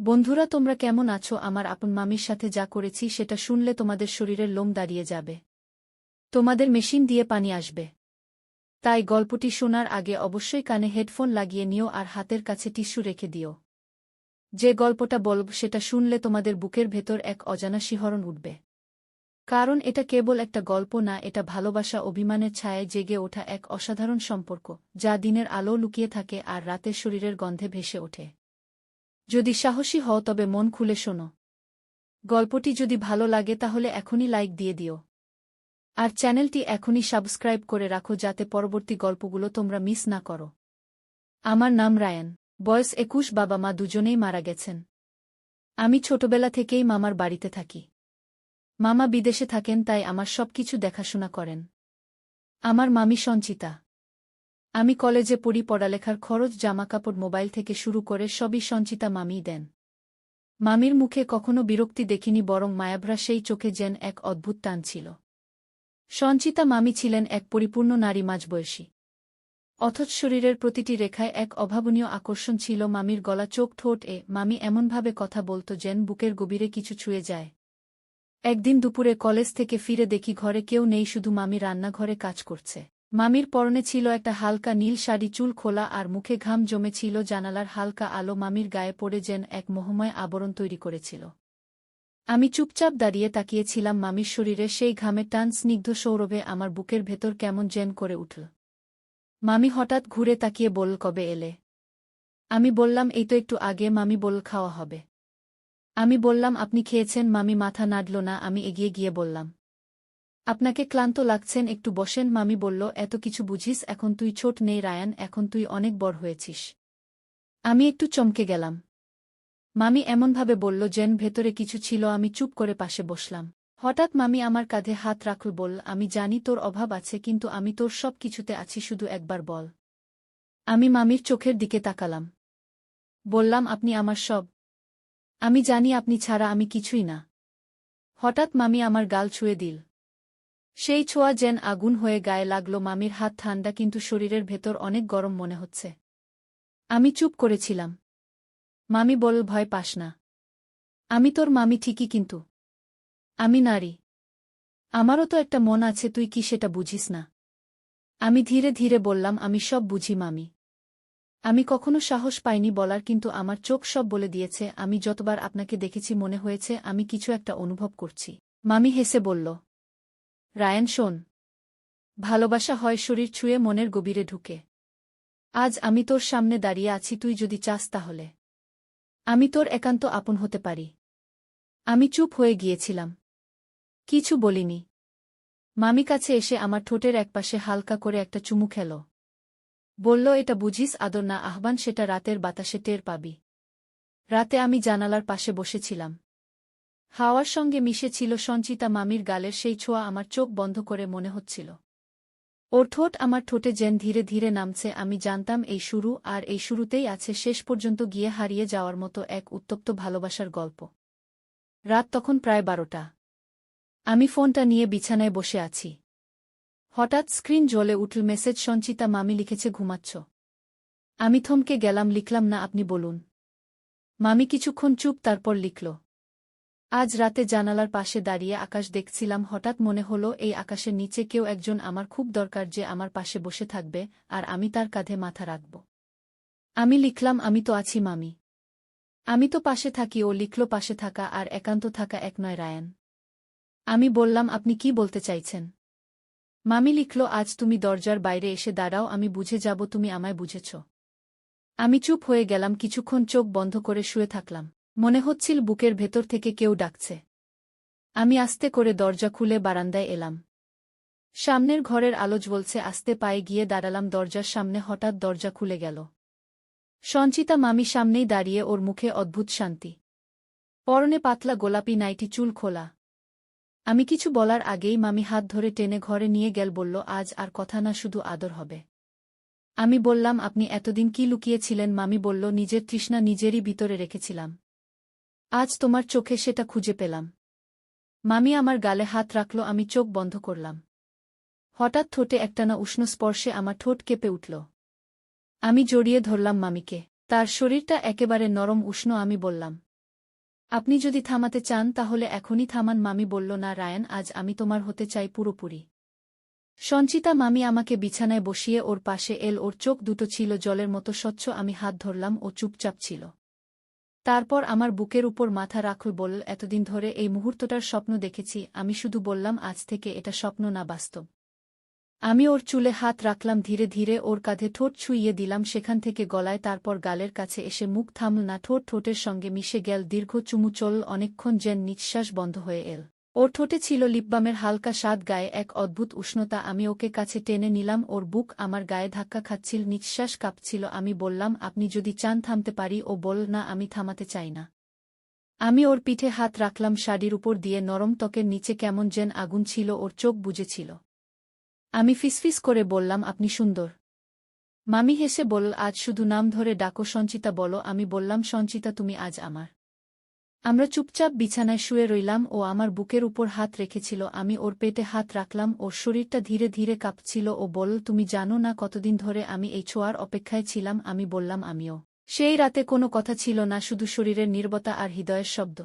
বন্ধুরা, তোমরা কেমন আছো? আমার আপন মামির সাথে যা করেছি সেটা শুনলে তোমাদের শরীরের লোম দাঁড়িয়ে যাবে। তোমাদের মেশিন দিয়ে পানি আসবে। তাই গল্পটি শোনার আগে অবশ্যই কানে হেডফোন লাগিয়ে নিও আর হাতের কাছে টিস্যু রেখে দিও। যে গল্পটা বলব সেটা শুনলে তোমাদের বুকের ভেতর এক অজানা শিহরণ উঠবে। কারণ এটা কেবল একটা গল্প না, এটা ভালোবাসা, অভিমানের ছায়ায় জেগে ওঠা এক অসাধারণ সম্পর্ক, যা দিনের আলো লুকিয়ে থাকে আর রাতের শরীরের গন্ধে ভেসে ওঠে। যদি সাহসী হও তবে মন খুলে শোনো। গল্পটি যদি ভালো লাগে তাহলে এখনই লাইক দিয়ে দিও। আর চ্যানেলটি এখনই সাবস্ক্রাইব করে রাখো যাতে পরবর্তী গল্পগুলো তোমরা মিস না করো। আমার নাম রায়ান। বয়স 21। বাবা মা দুজনেই মারা গেছেন। আমি ছোটবেলা থেকেই মামার বাড়িতে থাকি। মামা বিদেশে থাকেন, তাই আমার সবকিছু দেখাশোনা করেন আমার মামি সঞ্চিতা। আমি কলেজে পড়ি, পড়ালেখার খরচ, জামাকাপড়, মোবাইল থেকে শুরু করে সবই সঞ্চিতা মামিই দেন। মামির মুখে কখনো বিরক্তি দেখিনি, বরং মায়াভরা সেই চোখে যেন এক অদ্ভুত টান ছিল। সঞ্চিতা মামি ছিলেন এক পরিপূর্ণ নারী, মাঝবয়সী, অথচ শরীরের প্রতিটি রেখায় এক অভাবনীয় আকর্ষণ ছিল। মামির গলা, চোখ, ঠোঁট মামি এমনভাবে কথা বলত যেন বুকের গভীরে কিছু ছুঁয়ে যায়। একদিন দুপুরে কলেজ থেকে ফিরে দেখি ঘরে কেউ নেই, শুধু মামি রান্নাঘরে কাজ করছে। মামির পরনে ছিল একটা হালকা নীল শাড়ি, চুল খোলা আর মুখে ঘাম জমেছিল। জানালার হালকা আলো মামির গায়ে পড়ে যেন এক মোহময় আবরণ তৈরি করেছিল। আমি চুপচাপ দাঁড়িয়ে তাকিয়েছিলাম। মামির শরীরে সেই ঘামের টান, স্নিগ্ধ সৌরভে আমার বুকের ভেতর কেমন যেন করে উঠল। মামি হঠাৎ ঘুরে তাকিয়ে বলল, কবে এলে? আমি বললাম, এই তো একটু আগে। মামি বলল, খাওয়া হবে? আমি বললাম, আপনি খেয়েছেন? মামি মাথা নাড়ল না। আমি এগিয়ে গিয়ে বললাম, আপনাকে ক্লান্ত লাগছেন, একটু বসেন। মামি বলল, এত কিছু বুঝিস? এখন তুই ছোট নেই রায়ান, এখন তুই অনেক বড় হয়েছিস। আমি একটু চমকে গেলাম। মামি এমনভাবে বলল যেন ভেতরে কিছু ছিল। আমি চুপ করে পাশে বসলাম। হঠাৎ মামি আমার কাঁধে হাত রাখল, বলল, আমি জানি তোর অভাব আছে, কিন্তু আমি তোর সব কিছুতে আছি, শুধু একবার বল। আমি মামির চোখের দিকে তাকালাম। বললাম, আপনি আমার সব। আমি জানি আপনি ছাড়া আমি কিছুই না। হঠাৎ মামি আমার গাল ছুঁয়ে দিল। সেই ছোঁয়া যেন আগুন হয়ে গায়ে লাগল। মামির হাত ঠান্ডা, কিন্তু শরীরের ভেতর অনেক গরম মনে হচ্ছে। আমি চুপ করেছিলাম। মামি বলল, ভয় পাস না। আমি তোর মামি ঠিকই, কিন্তু আমি নারী। আমারও তো একটা মন আছে, তুই কি সেটা বুঝিস না? আমি ধীরে ধীরে বললাম, আমি সব বুঝি মামি। আমি কখনো সাহস পাইনি বলার, কিন্তু আমার চোখ সব বলে দিয়েছে। আমি যতবার আপনাকে দেখেছি মনে হয়েছে আমি কিছু একটা অনুভব করছি। মামি হেসে বলল, রায়ান শোন, ভালোবাসা হয় শরীর ছুঁয়ে, মনের গভীরে ঢুকে। আজ আমি তোর সামনে দাঁড়িয়ে আছি, তুই যদি চাস তাহলে আমি তোর একান্ত আপন হতে পারি। আমি চুপ হয়ে গিয়েছিলাম, কিছু বলিনি। মামি কাছে এসে আমার ঠোঁটের একপাশে হালকা করে একটা চুমু খেল। বলল, এটা বুঝিস আদর না আহ্বান, সেটা রাতের বাতাসে টের পাবি। রাতে আমি জানালার পাশে বসেছিলাম। হাওয়ার সঙ্গে মিশে ছিল সঞ্চিতা মামির গালের সেই ছোঁয়া। আমার চোখ বন্ধ করে মনে হচ্ছিল ওর ঠোঁট আমার ঠোঁটে যেন ধীরে ধীরে নামছে। আমি জানতাম এই শুরু, আর এই শুরুতেই আছে শেষ পর্যন্ত গিয়ে হারিয়ে যাওয়ার মতো এক উত্তপ্ত ভালোবাসার গল্প। রাত তখন প্রায় 12টা। আমি ফোনটা নিয়ে বিছানায় বসে আছি। হঠাৎ স্ক্রিন জ্বলে উঠল, মেসেজ, সঞ্চিতা মামি লিখেছে, ঘুমাচ্ছ? আমি থমকে গেলাম। লিখলাম, না, আপনি বলুন। মামি কিছুক্ষণ চুপ, তারপর লিখল, আজ রাতে জানালার পাশে দাঁড়িয়ে আকাশ দেখছিলাম। হঠাৎ মনে হলো এই আকাশের নিচে কেউ একজন আমার খুব দরকার, যে আমার পাশে বসে থাকবে আর আমি তার কাঁধে মাথা রাখব। আমি লিখলাম, আমি তো আছি মামি, আমি তো পাশে থাকি। ও লিখল, পাশে থাকা আর একান্ত থাকা এক নয় রায়ান। আমি বললাম, আপনি কি বলতে চাইছেন? মামি লিখল, আজ তুমি দরজার বাইরে এসে দাঁড়াও, আমি বুঝে যাব তুমি আমায় বুঝেছ। আমি চুপ হয়ে গেলাম, কিছুক্ষণ চোখ বন্ধ করে শুয়ে থাকলাম। মনে হচ্ছিল বুকের ভেতর থেকে কেউ ডাকছে। আমি আস্তে করে দরজা খুলে বারান্দায় এলাম। সামনের ঘরের আলো জ্বলছে। আস্তে পায়ে গিয়ে দাঁড়ালাম দরজার সামনে। হঠাৎ দরজা খুলে গেল। সঞ্চিতা মামি সামনেই দাঁড়িয়ে, ওর মুখে অদ্ভুত শান্তি। পরনে পাতলা গোলাপি নাইটি, চুল খোলা। আমি কিছু বলার আগেই মামি হাত ধরে টেনে ঘরে নিয়ে গেল। বলল, আজ আর কথা না, শুধু আদর হবে। আমি বললাম, আপনি এতদিন কি লুকিয়েছিলেন? মামি বলল, নিজের তৃষ্ণা নিজেরই ভিতরে রেখেছিলাম। আজ তোমার চোখে সেটা খুঁজে পেলাম। মামি আমার গালে হাত রাখল। আমি চোখ বন্ধ করলাম। হঠাৎ ঠোঁটে একটানা উষ্ণ স্পর্শে আমার ঠোঁট কেঁপে উঠল। আমি জড়িয়ে ধরলাম মামিকে। তার শরীরটা একেবারে নরম, উষ্ণ। আমি বললাম, আপনি যদি থামাতে চান তাহলে এখনই থামান। মামি বলল, না রায়ান, আজ আমি তোমার হতে চাই পুরোপুরি। সঞ্চিতা মামি আমাকে বিছানায় বসিয়ে ওর পাশে এল। ওর চোখ দুটো ছিল জলের মতো স্বচ্ছ। আমি হাত ধরলাম, ও চুপচাপ ছিল। তারপর আমার বুকের উপর মাথা রাখল, বলল, এতদিন ধরে এই মুহূর্তটার স্বপ্ন দেখেছি। আমি শুধু বললাম, আজ থেকে এটা স্বপ্ন না, বাস্তব। আমি ওর চুলে হাত রাখলাম, ধীরে ধীরে ওর কাঁধে ঠোঁট ছুঁইয়ে দিলাম, সেখান থেকে গলায়, তারপর গালের কাছে এসে মুখ থামল না। ঠোঁট ঠোঁটের সঙ্গে মিশে গেল, দীর্ঘ চুমু চলল অনেকক্ষণ, যেন নিঃশ্বাস বন্ধ হয়ে এল। ওর ঠোঁটে ছিল লিপবামের হালকা স্বাদ, গায়ে এক অদ্ভুত উষ্ণতা। আমি ওকে কাছে টেনে নিলাম, ওর বুক আমার গায়ে ধাক্কা খাচ্ছিল, নিঃশ্বাস কাঁপছিল। আমি বললাম, আপনি যদি চান থামতে পারি। ও বলল, না, আমি থামাতে চাই না। আমি ওর পিঠে হাত রাখলাম, শাড়ির উপর দিয়ে, নরম ত্বকের নিচে কেমন যেন আগুন ছিল। ওর চোখ বুজেছিল। আমি ফিসফিস করে বললাম, আপনি সুন্দর। মামি হেসে বলল, আজ শুধু নাম ধরে ডাকো, সঞ্চিতা বলো। আমি বললাম, সঞ্চিতা, তুমি আজ আমার। আমরা চুপচাপ বিছানায় শুয়ে রইলাম। ও আমার বুকের উপর হাত রেখেছিল, আমি ওর পেটে হাত রাখলাম। ওর শরীরটা ধীরে ধীরে কাঁপছিল। ও বলল, তুমি জানো না কতদিন ধরে আমি এই ছোঁয়ার অপেক্ষায় ছিলাম। আমি বললাম, আমিও। সেই রাতে কোনো কথা ছিল না, শুধু শরীরের নীরবতা আর হৃদয়ের শব্দ।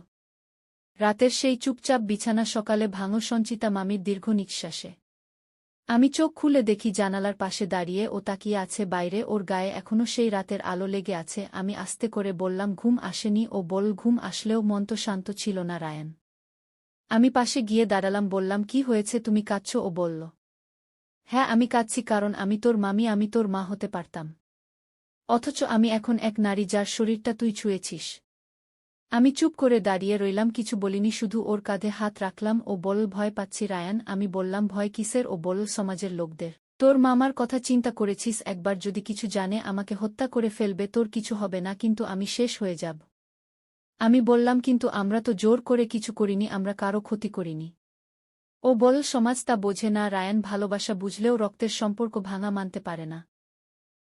রাতের সেই চুপচাপ বিছানা সকালে ভাঙল সঞ্চিতা মামির দীর্ঘ নিঃশ্বাসে। আমি চোখ খুলে দেখি জানালার পাশে দাঁড়িয়ে ও তাকিয়ে আছে বাইরে। ওর গায়ে এখনো সেই রাতের আলো লেগে আছে। আমি আস্তে করে বললাম, ঘুম আসেনি। ও বলল, ঘুম আসলেও মন তো শান্ত ছিল না রায়ান। আমি পাশে গিয়ে দাঁড়ালাম, বললাম, কি হয়েছে, তুমি কাঁদছো? ও বলল, হ্যাঁ, আমি কাঁদছি, কারণ আমি তোর মামি, আমি তোর মা হতে পারতাম। অথচ আমি এখন এক নারী যার শরীরটা তুই ছুঁয়েছিস। আমি চুপ করে দাঁড়িয়ে রইলাম, কিছু বলিনি, শুধু ওর কাঁধে হাত রাখলাম। ও বলল, ভয় পাচ্ছি রায়ান। আমি বললাম, ভয় কিসের? ও বলল, সমাজের লোকদের। তোর মামার কথা চিন্তা করেছিস? একবার যদি কিছু জানে আমাকে হত্যা করে ফেলবে। তোর কিছু হবে না, কিন্তু আমি শেষ হয়ে যাব। আমি বললাম, কিন্তু আমরা তো জোর করে কিছু করিনি, আমরা কারো ক্ষতি করিনি। ও বলল, সমাজ তা বোঝে না রায়ান, ভালোবাসা বুঝলেও রক্তের সম্পর্ক ভাঙা মানতে পারে না।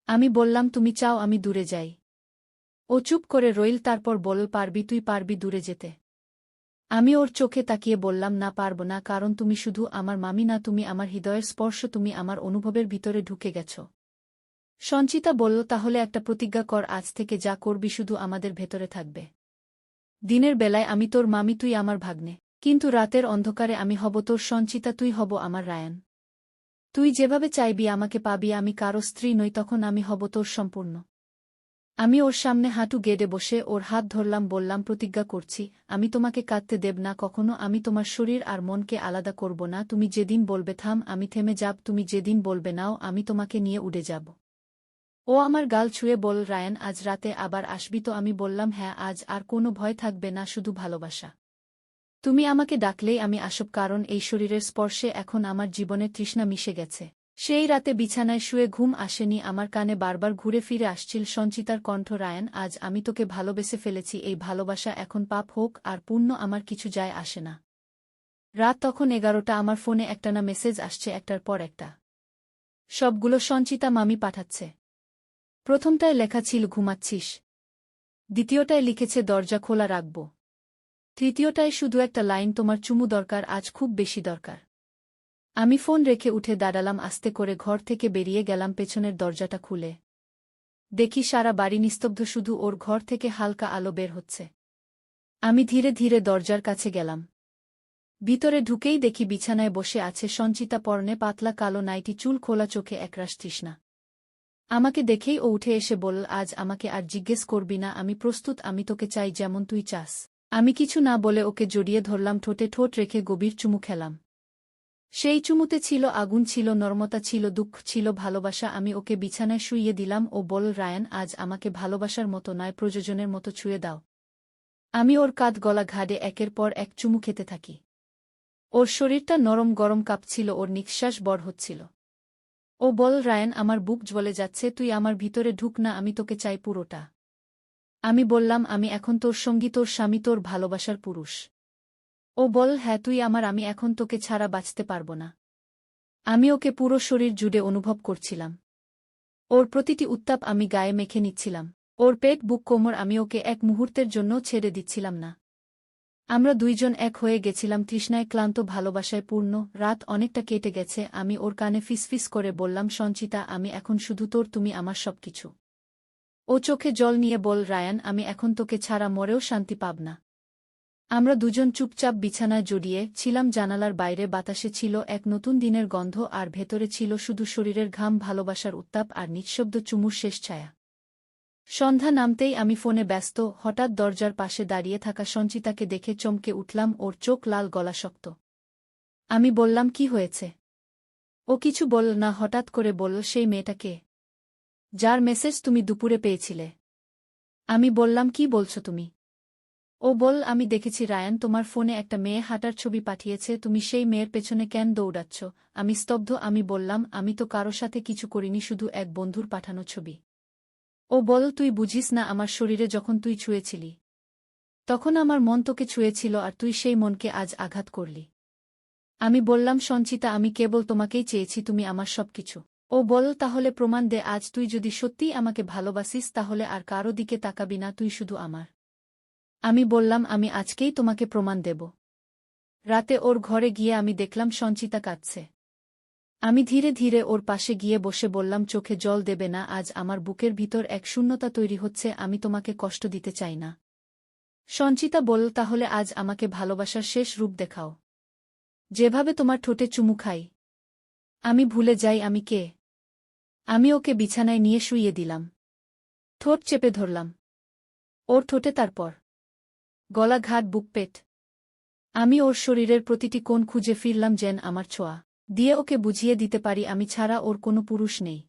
আমি বললাম, তুমি চাও আমি দূরে যাই? ও চুপ করে রইল, তারপর বলল, পারবি, তুই পারবি দূরে যেতে? আমি ওর চোখে তাকিয়ে বললাম, না, পারব না, কারণ তুমি শুধু আমার মামি না, তুমি আমার হৃদয়ের স্পর্শ, তুমি আমার অনুভবের ভিতরে ঢুকে গেছ। সঞ্চিতা বলল, তাহলে একটা প্রতিজ্ঞা কর, আজ থেকে যা করবি শুধু আমাদের ভেতরে থাকবে। দিনের বেলায় আমি তোর মামি, তুই আমার ভাগ্নে। কিন্তু রাতের অন্ধকারে আমি হব তোর সঞ্চিতা, তুই হব আমার রায়ান। তুই যেভাবে চাইবি আমাকে পাবি, আমি কারো স্ত্রী নই, তখন আমি হব তোর সম্পূর্ণ। আমি ওর সামনে হাঁটু গেড়ে বসে ওর হাত ধরলাম, বললাম, প্রতিজ্ঞা করছি, আমি তোমাকে কাঁদতে দেব না কখনো। আমি তোমার শরীর আর মনকে আলাদা করব না। তুমি যেদিন বলবে থাম, আমি থেমে যাব। তুমি যেদিন বলবে নাও, আমি তোমাকে নিয়ে উড়ে যাব। ও আমার গাল ছুঁয়ে বল, রায়ান, আজ রাতে আবার আসবি তো? আমি বললাম, হ্যাঁ, আজ আর কোনো ভয় থাকবে না, শুধু ভালোবাসা। তুমি আমাকে ডাকলেই আমি আসব, কারণ এই শরীরের স্পর্শে এখন আমার জীবনের তৃষ্ণা মিশে গেছে। সেই রাতে বিছানায় শুয়ে ঘুম আসেনি, আমার কানে বারবার ঘুরে ফিরে আসছিল সঞ্চিতার কণ্ঠ, রায়ান, আজ আমি তোকে ভালোবেসে ফেলেছি। এই ভালোবাসা এখন পাপ হোক আর পুণ্য, আমার কিছু যায় আসে না। রাত তখন 11টা। আমার ফোনে একটানা মেসেজ আসছে, একটার পর একটা। সবগুলো সঞ্চিতা মামি পাঠাচ্ছে। প্রথমটায় লেখা ছিল, ঘুমাচ্ছিস? দ্বিতীয়টায় লিখেছে, দরজা খোলা রাখব। তৃতীয়টায় শুধু একটা লাইন, তোমার চুমু দরকার, আজ খুব বেশি দরকার। আমি ফোন রেখে উঠে দাঁড়ালাম, আস্তে করে ঘর থেকে বেরিয়ে গেলাম, পেছনের দরজাটা খুলে দেখি সারা বাড়ি নিস্তব্ধ, শুধু ওর ঘর থেকে হালকা আলো বের হচ্ছে। আমি ধীরে ধীরে দরজার কাছে গেলাম। ভিতরে ঢুকেই দেখি বিছানায় বসে আছে সঞ্চিতা, পরনে পাতলা কালো নাইটি, চুল খোলা, চোখে একরাশ তৃষ্ণা। আমাকে দেখেই ও উঠে এসে বলল, আজ আমাকে আর জিজ্ঞেস করবি না, আমি প্রস্তুত, আমি তোকে চাই যেমন তুই চাস। আমি কিছু না বলে ওকে জড়িয়ে ধরলাম, ঠোঁটে ঠোঁট রেখে গভীর চুমু খেলাম। সেই চুমুতে ছিল আগুন, ছিল নরমতা, ছিল দুঃখ, ছিল ভালোবাসা। আমি ওকে বিছানায় শুইয়ে দিলাম। ও বলল, রায়ান, আজ আমাকে ভালোবাসার মতো নয়, প্রয়োজনের মতো ছুঁয়ে দাও। আমি ওর কাঁধ গলা ঘাড়ে একের পর এক চুমু খেতে থাকি। ওর শরীরটা নরম গরম কাঁপছিল, ওর নিঃশ্বাস বড় হচ্ছিল। ও বল, রায়ান, আমার বুক জ্বলে যাচ্ছে, তুই আমার ভিতরে ঢুক না, আমি তোকে চাই পুরোটা। আমি বললাম, আমি এখন তোর সঙ্গী, তোর স্বামী, তোর ভালোবাসার পুরুষ। ও বল, হ্যাঁ, তুই আমার, আমি এখন তোকে ছাড়া বাঁচতে পারব না। আমি ওকে পুরো শরীর জুড়ে অনুভব করছিলাম। ওর প্রতিটি উত্তাপ আমি গায়ে মেখে নিচ্ছিলাম। ওর পেট, বুক, কোমর, আমি ওকে এক মুহূর্তের জন্য ছেড়ে দিচ্ছিলাম না। আমরা দুইজন এক হয়ে গেছিলাম, তৃষ্ণায় ক্লান্ত, ভালোবাসায় পূর্ণ। রাত অনেকটা কেটে গেছে। আমি ওর কানে ফিসফিস করে বললাম, সঞ্চিতা, আমি এখন শুধু তোর, তুমি আমার সবকিছু। ও চোখে জল নিয়ে বল, রায়ান, আমি এখন তোকে ছাড়া মরেও শান্তি পাব না। আমরা দুজন চুপচাপ বিছানায় জড়িয়ে ছিলাম, জানালার বাইরে বাতাসে ছিল এক নতুন দিনের গন্ধ আর ভেতরে ছিল শুধু শরীরের ঘাম, ভালোবাসার উত্তাপ আর নিঃশব্দ চুমুর শেষ ছায়া। সন্ধ্যা নামতেই আমি ফোনে ব্যস্ত, হঠাৎ দরজার পাশে দাঁড়িয়ে থাকা সঞ্চিতাকে দেখে চমকে উঠলাম, ওর চোখ লাল, গলা শক্ত। আমি বললাম, কি হয়েছে? ও কিছু বলল না, হঠাৎ করে বলল, সেই মেয়েটা কে, যার মেসেজ তুমি দুপুরে পেয়েছিলে? আমি বললাম, কি বলছো তুমি? ও বল, আমি দেখেছি রায়ান তোমার ফোনে একটা মেয়ে হাঁটার ছবি পাঠিয়েছে, তুমি সেই মেয়ের পেছনে কেন দৌড়াচ্ছ? আমি স্তব্ধ। আমি বললাম, আমি তো কারো সাথে কিছু করিনি, শুধু এক বন্ধুর পাঠানো ছবি। ও বল, তুই বুঝিস না, আমার শরীরে যখন তুই ছুঁয়েছিলি তখন আমার মন তোকে ছুঁয়েছিল আর তুই সেই মনকে আজ আঘাত করলি। আমি বললাম, সঞ্চিতা, আমি কেবল তোমাকেই চেয়েছি, তুমি আমার সবকিছু। ও বল, তাহলে প্রমাণ দে, আজ তুই যদি সত্যিই আমাকে ভালোবাসিস তাহলে আর কারো দিকে তাকাবি না, তুই শুধু আমার। আমি বললাম, আমি আজকেই তোমাকে প্রমাণ দেব। রাতে ওর ঘরে গিয়ে আমি দেখলাম সঞ্চিতা কাঁদছে। আমি ধীরে ধীরে ওর পাশে গিয়ে বসে বললাম, চোখে জল দেবে না, আজ আমার বুকের ভিতর এক শূন্যতা তৈরি হচ্ছে, আমি তোমাকে কষ্ট দিতে চাই না। সঞ্চিতা বলল, তাহলে আজ আমাকে ভালোবাসার শেষ রূপ দেখাও, যেভাবে তোমার ঠোঁটে চুমু খাই আমি ভুলে যাই আমি কে। আমি ওকে বিছানায় নিয়ে শুইয়ে দিলাম, ঠোঁট চেপে ধরলাম ওর ঠোঁটে, তারপর গলা, ঘাট, বুক, পেট। আমি ওর শরীরের প্রতিটি কোণ খুঁজে ফিরলাম, যেন আমার ছোঁয়া দিয়ে ওকে বুঝিয়ে দিতে পারি আমি ছাড়া ওর কোনো পুরুষ নেই।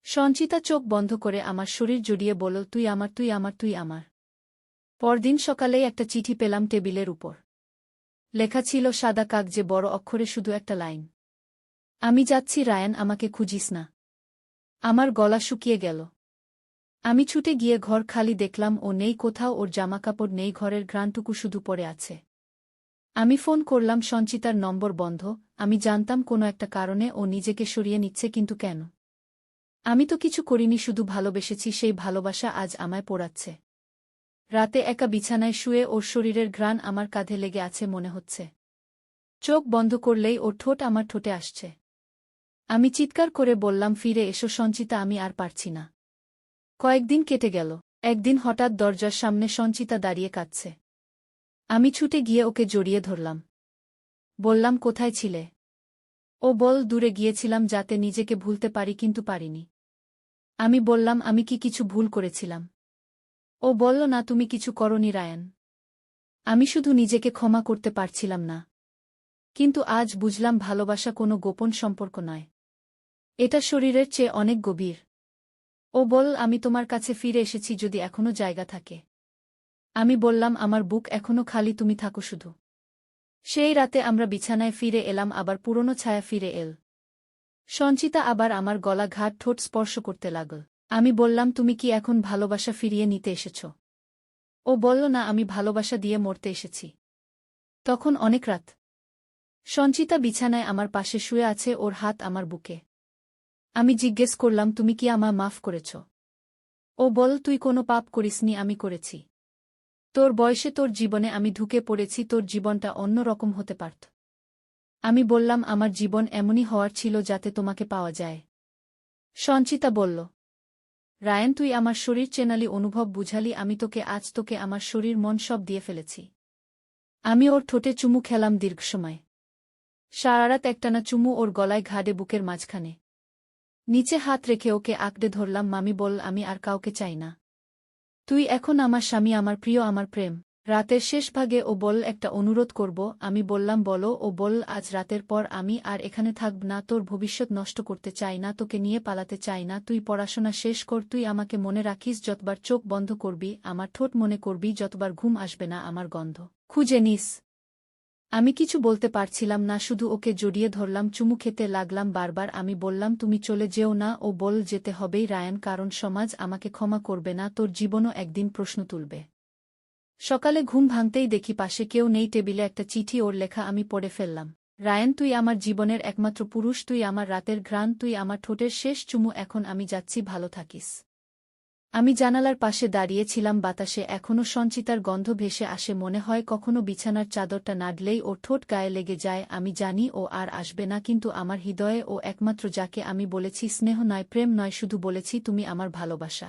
সঞ্চিতা চোখ বন্ধ করে আমার শরীর জড়িয়ে বলল, তুই আমার, তুই আমার, তুই আমার। পরদিন সকালেই একটা চিঠি পেলাম টেবিলের উপর। লেখা ছিল সাদা কাগজে বড় অক্ষরে শুধু একটা লাইন, আমি যাচ্ছি রায়ান, আমাকে খুঁজিস না। আমার গলা শুকিয়ে গেল। আমি ছুটে গিয়ে ঘর খালি দেখলাম, ও নেই কোথাও, ওর জামাকাপড় নেই, ঘরের ঘ্রাণটুকু শুধু পড়ে আছে। আমি ফোন করলাম, সঞ্চিতার নম্বর বন্ধ। আমি জানতাম কোনো একটা কারণে ও নিজেকে সরিয়ে নিচ্ছে, কিন্তু কেন? আমি তো কিছু করিনি, শুধু ভালোবেসেছি, সেই ভালোবাসা আজ আমায় পোড়াচ্ছে। রাতে একা বিছানায় শুয়ে ওর শরীরের ঘ্রাণ আমার কাঁধে লেগে আছে মনে হচ্ছে। চোখ বন্ধ করলেই ওর ঠোঁট আমার ঠোঁটে আসছে। আমি চিৎকার করে বললাম, ফিরে এসো সঞ্চিতা, আমি আর পারছি না। কয়েকদিন কেটে গেল। একদিন হঠাৎ দরজার সামনে সঞ্চিতা দাঁড়িয়ে কাঁদছে। আমি ছুটে গিয়ে ওকে জড়িয়ে ধরলাম। বললাম, কোথায় ছিলে? ও বল, দূরে গিয়েছিলাম যাতে নিজেকে ভুলতে পারি, কিন্তু পারিনি। আমি বললাম, আমি কি কিছু ভুল করেছিলাম? ও বলল, না, তুমি কিছু করনি রায়ান। আমি শুধু নিজেকে ক্ষমা করতে পারছিলাম না। কিন্তু আজ বুঝলাম, ভালোবাসা কোনো গোপন সম্পর্ক নয়, এটা শরীরের চেয়ে অনেক গভীর। ও বল, আমি তোমার কাছে ফিরে এসেছি যদি এখনো জায়গা থাকে। আমি বললাম, আমার বুক এখনো খালি, তুমি থাকো শুধু। সেই রাতে আমরা বিছানায় ফিরে এলাম, আবার পুরনো ছায়া ফিরে এল। সঞ্চিতা আবার আমার গলা, ঘাট, ঠোঁট স্পর্শ করতে লাগল। আমি বললাম, তুমি কি এখন ভালোবাসা ফিরিয়ে নিতে এসেছ? ও বলল, না, আমি ভালোবাসা দিয়ে মরতে এসেছি। তখন অনেক রাত। সঞ্চিতা বিছানায় আমার পাশে শুয়ে আছে, ওর হাত আমার বুকে। আমি জিজ্ঞেস করলাম, তুমি কি আমায় মাফ করেছ? ও বল, তুই কোনো পাপ করিসনি, আমি করেছি। তোর বয়সে, তোর জীবনে আমি ঢুকে পড়েছি, তোর জীবনটা অন্য রকম হতে পারত। আমি বললাম, আমার জীবন এমনই হওয়ার ছিল যাতে তোমাকে পাওয়া যায়। সঞ্চিতা বলল, রায়ান, তুই আমার শরীর চেনালি, অনুভব বুঝালি, আমি তোকে, আজ তোকে আমার শরীর মন সব দিয়ে ফেলেছি। আমি ওর ঠোঁটে চুমু খেলাম দীর্ঘ সময়। সারারাত একটানা চুমু, ওর গলায়, ঘাড়ে, বুকের মাঝখানে। নিচে হাত রেখে ওকে আঁকড়ে ধরলাম। মামি বল, আমি আর কাউকে চাই না। তুই এখন আমার স্বামী, আমার প্রিয়, আমার প্রেম। রাতের শেষ ভাগে ও বল, একটা অনুরোধ করব। আমি বললাম, বলো। ও বল, আজ রাতের পর আমি আর এখানে থাকব না, তোর ভবিষ্যৎ নষ্ট করতে চাই না, তোকে নিয়ে পালাতে চাই না, তুই পড়াশোনা শেষ কর, তুই আমাকে মনে রাখিস, যতবার চোখ বন্ধ করবি আমার ঠোঁট মনে করবি, যতবার ঘুম আসবে না আমার গন্ধ খুঁজে নিস। আমি কিছু বলতে পারছিলাম না, শুধু ওকে জড়িয়ে ধরলাম, চুমু খেতে লাগলাম বারবার। আমি বললাম, তুমি চলে যেও না। ও বল, যেতে হবেই রায়ান, কারণ সমাজ আমাকে ক্ষমা করবে না, তোর জীবনও একদিন প্রশ্ন তুলবে। সকালে ঘুম ভাঙতেই দেখি পাশে কেউ নেই, টেবিলে একটা চিঠি, ওর লেখা। আমি পড়ে ফেললাম, রায়ান, তুই আমার জীবনের একমাত্র পুরুষ, তুই আমার রাতের ঘ্রাণ, তুই আমার ঠোঁটের শেষ চুমু, এখন আমি যাচ্ছি, ভালো থাকিস। আমি জানালার পাশে দাঁড়িয়ে ছিলাম, বাতাসে এখনো সঞ্চিতার গন্ধ ভেসে আসে, মনে হয় কখনো বিছানার চাদরটা নাড়লেই ওর ঠোঁট গায়ে লেগে যায়। আমি জানি ও আর আসবে না, কিন্তু আমার হৃদয়ে ও একমাত্র, যাকে আমি বলেছি স্নেহ নয়, প্রেম নয়, শুধু বলেছি তুমি আমার ভালোবাসা।